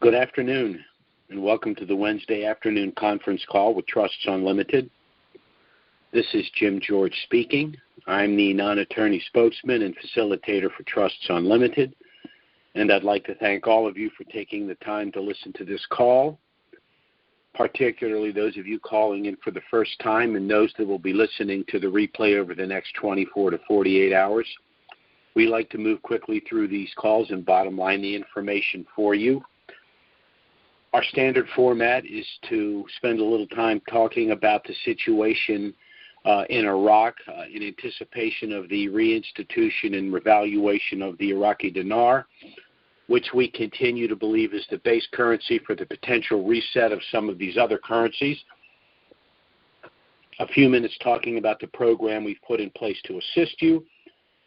Good afternoon, and welcome to the Wednesday afternoon conference call with Trusts Unlimited. This is Jim George speaking. I'm the non-attorney spokesman and facilitator for Trusts Unlimited, and I'd like to thank all of you for taking the time to listen to this call, particularly those of you calling in for the first time and those that will be listening to the replay over the next 24 to 48 hours. We like to move quickly through these calls and bottom line the information for you. Our standard format is to spend a little time talking about the situation in Iraq in anticipation of the reinstitution and revaluation of the Iraqi dinar, which we continue to believe is the base currency for the potential reset of some of these other currencies. A few minutes talking about the program we've put in place to assist you,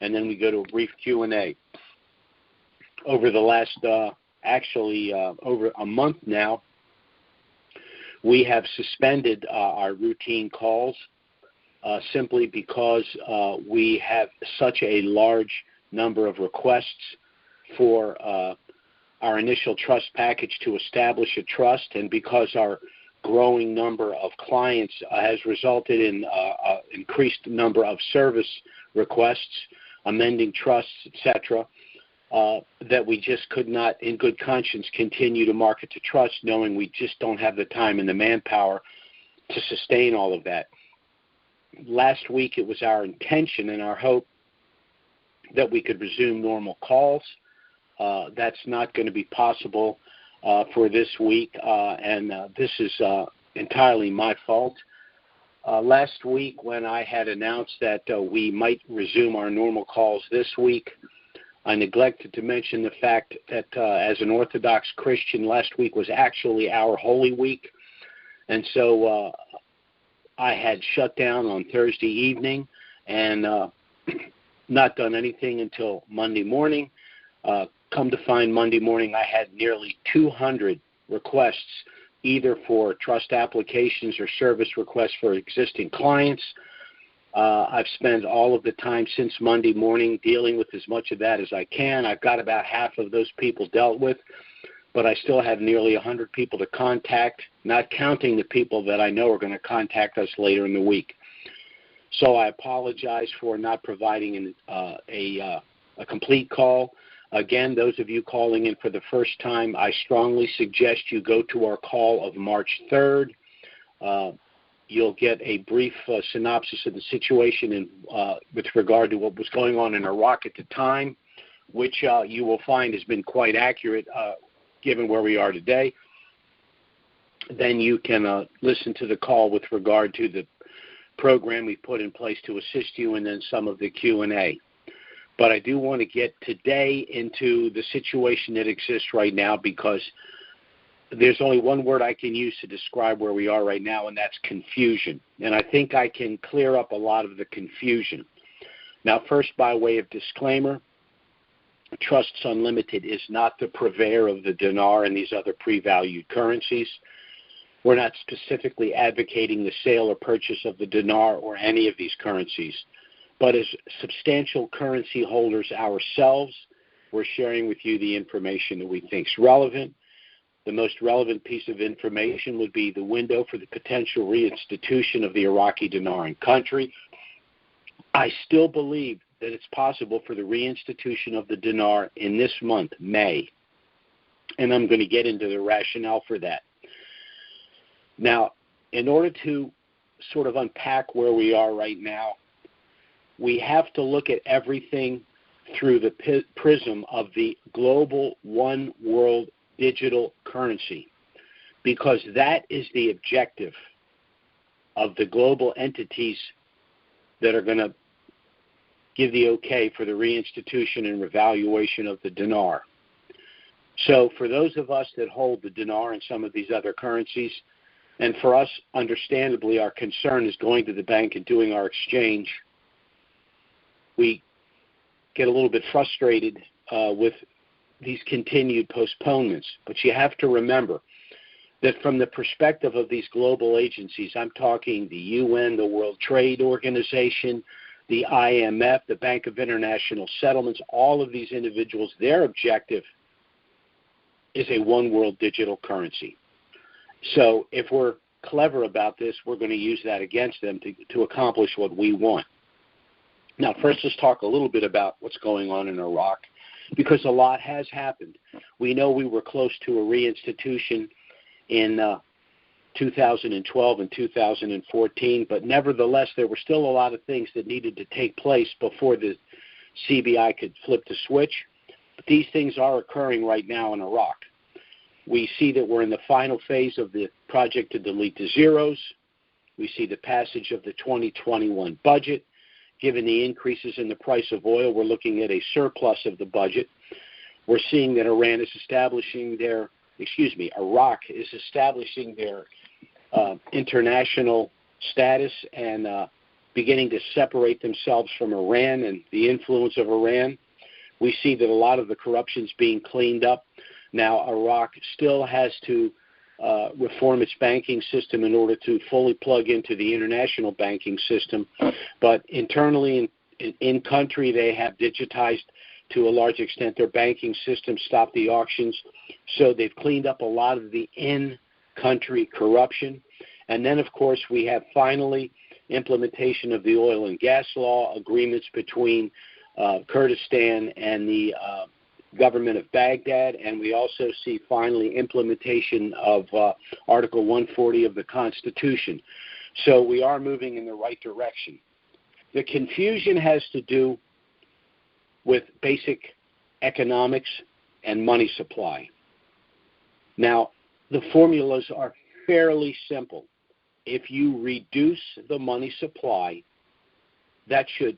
and then we go to a brief Q&A. Over the last over a month now, we have suspended our routine calls simply because we have such a large number of requests for our initial trust package to establish a trust, and because our growing number of clients has resulted in increased number of service requests, amending trusts, etc., that we just could not, in good conscience, continue to market to trust, knowing we just don't have the time and the manpower to sustain all of that. Last week, it was our intention and our hope that we could resume normal calls. That's not going to be possible for this week, and this is entirely my fault. Last week, when I had announced that we might resume our normal calls this week, I neglected to mention the fact that as an Orthodox Christian, last week was actually our Holy Week. And so I had shut down on Thursday evening and not done anything until Monday morning. Come to find Monday morning, I had nearly 200 requests, either for trust applications or service requests for existing clients. I've spent all of the time since Monday morning dealing with as much of that as I can. I've got about half of those people dealt with, but I still have nearly 100 people to contact, not counting the people that I know are going to contact us later in the week. So I apologize for not providing a complete call. Again, those of you calling in for the first time, I strongly suggest you go to our call of March 3rd. You'll get a brief synopsis of the situation with regard to what was going on in Iraq at the time, which you will find has been quite accurate given where we are today. Then you can listen to the call with regard to the program we put in place to assist you, and then some of the Q&A. But I do want to get today into the situation that exists right now, because there's only one word I can use to describe where we are right now, and that's confusion. And I think I can clear up a lot of the confusion. Now, first, by way of disclaimer, Trusts Unlimited is not the purveyor of the dinar and these other pre-valued currencies. We're not specifically advocating the sale or purchase of the dinar or any of these currencies. But as substantial currency holders ourselves, we're sharing with you the information that we think is relevant. The most relevant piece of information would be the window for the potential reinstitution of the Iraqi dinar in country. I still believe that it's possible for the reinstitution of the dinar in this month, May. And I'm going to get into the rationale for that. Now, in order to sort of unpack where we are right now, we have to look at everything through the prism of the global one world digital currency, because that is the objective of the global entities that are going to give the okay for the reinstitution and revaluation of the dinar. So for those of us that hold the dinar and some of these other currencies, and for us, understandably, our concern is going to the bank and doing our exchange, we get a little bit frustrated with these continued postponements. But you have to remember that from the perspective of these global agencies, I'm talking the UN, the World Trade Organization, the IMF, the Bank of International Settlements, all of these individuals, their objective is a one world digital currency. So if we're clever about this, we're going to use that against them to accomplish what we want. Now, first, let's talk a little bit about what's going on in Iraq, because a lot has happened. We know we were close to a reinstitution in 2012 and 2014, but nevertheless, there were still a lot of things that needed to take place before the CBI could flip the switch. But these things are occurring right now in Iraq. We see that we're in the final phase of the project to delete the zeros. We see the passage of the 2021 budget. Given the increases in the price of oil, we're looking at a surplus of the budget. We're seeing that Iraq is establishing their international status and beginning to separate themselves from Iran and the influence of Iran. We see that a lot of the corruption is being cleaned up. Now, Iraq still has to reform its banking system in order to fully plug into the international banking system. But internally in country, they have digitized to a large extent their banking system, stopped the auctions. So they've cleaned up a lot of the in-country corruption. And then, of course, we have finally implementation of the oil and gas law, agreements between Kurdistan and the government of Baghdad, and we also see finally implementation of Article 140 of the Constitution. So we are moving in the right direction. The confusion has to do with basic economics and money supply. Now, the formulas are fairly simple. If you reduce the money supply, that should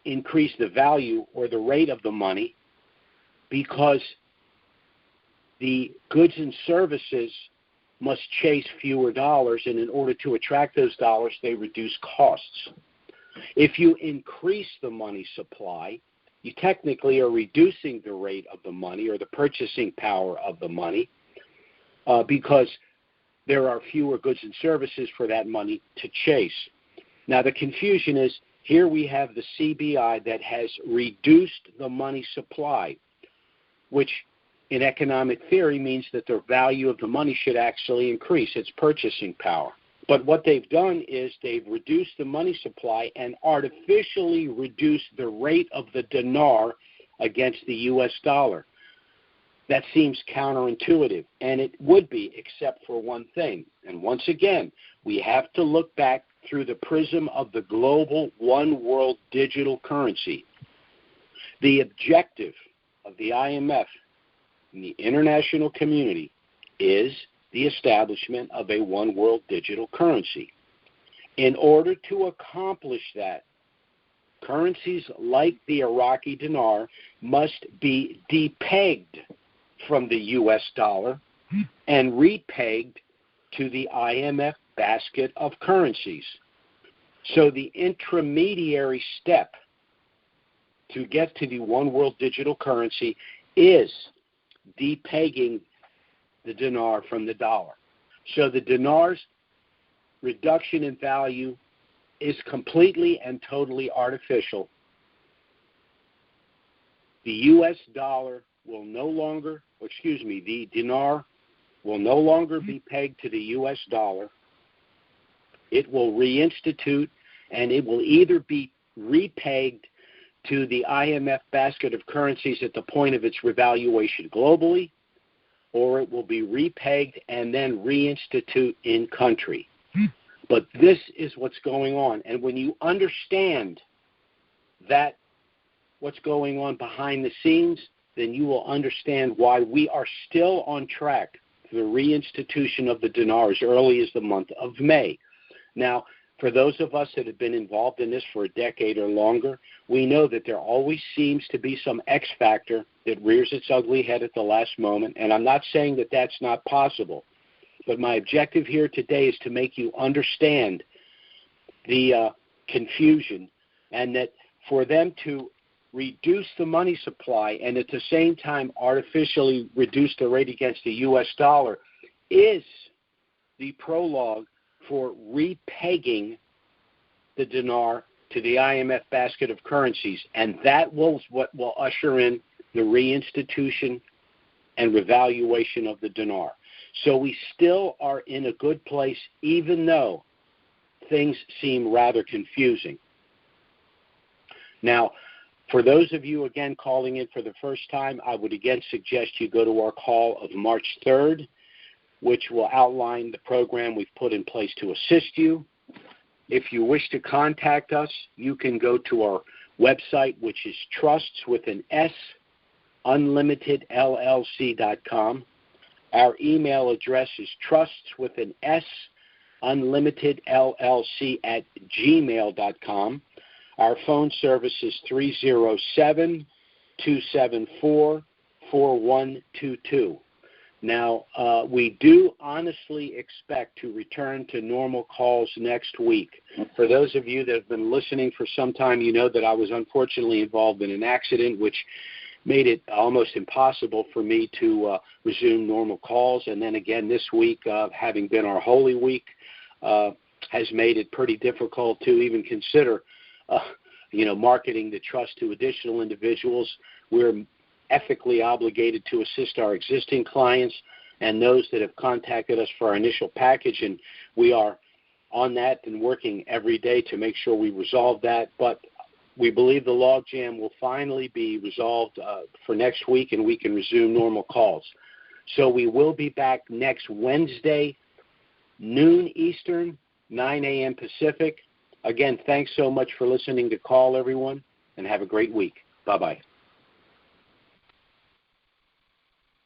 increase the value or the rate of the money, because the goods and services must chase fewer dollars, and in order to attract those dollars, they reduce costs. If you increase the money supply, you technically are reducing the rate of the money or the purchasing power of the money, because there are fewer goods and services for that money to chase. Now, the confusion is, here we have the CBI that has reduced the money supply, which in economic theory means that the value of the money should actually increase, its purchasing power. But what they've done is they've reduced the money supply and artificially reduced the rate of the dinar against the U.S. dollar. That seems counterintuitive, and it would be, except for one thing. And once again, we have to look back through the prism of the global one world digital currency. The objective of the IMF and the international community is the establishment of a one world digital currency. In order to accomplish that, currencies like the Iraqi dinar must be depegged from the U.S. dollar and repegged to the IMF basket of currencies. So the intermediary step to get to the one world digital currency is depegging the dinar from the dollar. So the dinar's reduction in value is completely and totally artificial. The U.S. dollar will no longer, the dinar will no longer be pegged to the U.S. dollar. It will reinstitute, and it will either be repegged to the IMF basket of currencies at the point of its revaluation globally, or it will be repegged and then reinstitute in country. But this is what's going on. And when you understand that what's going on behind the scenes, then you will understand why we are still on track for the reinstitution of the dinar as early as the month of May. Now, for those of us that have been involved in this for a decade or longer, we know that there always seems to be some X factor that rears its ugly head at the last moment, and I'm not saying that that's not possible. But my objective here today is to make you understand the confusion, and that for them to reduce the money supply and at the same time artificially reduce the rate against the U.S. dollar is the prologue for repegging the dinar to the IMF basket of currencies. And that will what will usher in the reinstitution and revaluation of the dinar. So we still are in a good place, even though things seem rather confusing. Now, for those of you, again, calling in for the first time, I would again suggest you go to our call of March 3rd, which will outline the program we've put in place to assist you. If you wish to contact us, you can go to our website, which is trusts with an S, unlimitedllc.com. Our email address is trusts with an S, unlimitedllc@gmail.com. Our phone service is 307-274-4122. Now, we do honestly expect to return to normal calls next week. For those of you that have been listening for some time, you know that I was unfortunately involved in an accident which made it almost impossible for me to resume normal calls. And then again this week, having been our Holy Week, has made it pretty difficult to even consider marketing the trust to additional individuals. We're ethically obligated to assist our existing clients and those that have contacted us for our initial package, and we are on that and working every day to make sure we resolve that. But we believe the logjam will finally be resolved for next week, and we can resume normal calls. So we will be back next Wednesday, noon Eastern, 9 a.m. Pacific. Again, thanks so much for listening to Call, everyone, and have a great week. Bye-bye.